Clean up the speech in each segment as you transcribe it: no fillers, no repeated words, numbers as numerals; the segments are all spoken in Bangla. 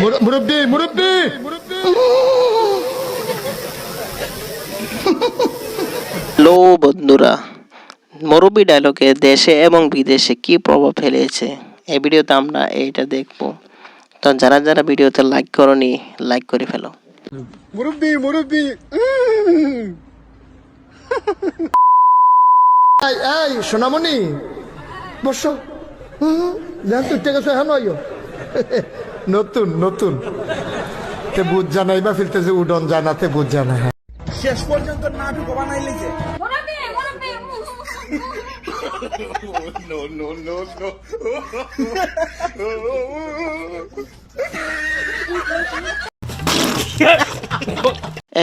মুরব্বি মুরব্বি হ্যালো বন্ধুরা, মুরব্বি ডায়লগে দেশে এবং বিদেশে কি প্রভাব ফেলেছে এই ভিডিওতে আমরা এইটা দেখবো। তো যারা যারা ভিডিওতে লাইক করনি লাইক করে ফেলো। মুরব্বি মুরব্বি এই সোনামণি বসো। দেখো তুই গেছো হ্যাঁ নয় নতুন নতুন তে বুঝ জানাই বা ফিরতেছে উডন জানাতে বুঝ জানা। হ্যাঁ শেষ পর্যন্ত নাটক বানাইলেছে।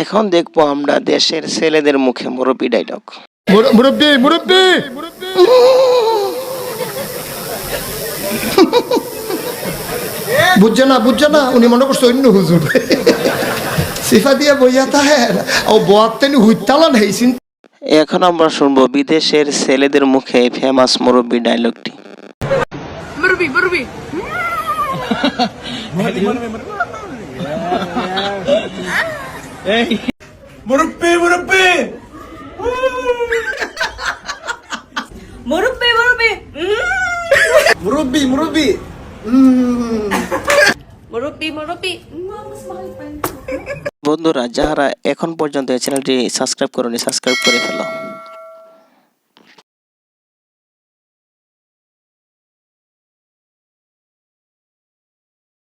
এখন দেখবো আমরা দেশের ছেলেদের মুখে মুরব্বি ডায়লগ। মুরব্বি মুরব্বি বুঝছে না উনি মনে করছে অন্য হুজুর সিফা দিয়ে বইয়া তাহে ও বোয়াতেনি হুইতালান হেইছিন। এখন আমরা শুনবো বিদেশের ছেলেদের মুখে ফেমাস মুরব্বি ডায়লগটি। মুরব্বি মুরব্বি মুরব্বি মুরব্বি মুরব্বি মুরব্বি মুরব্বি মুরব্বি মুরব্বি মুরব্বি বন্ধুরা যারা এখন পর্যন্ত এই চ্যানেলটি সাবস্ক্রাইব করনি সাবস্ক্রাইব করে ফেলো।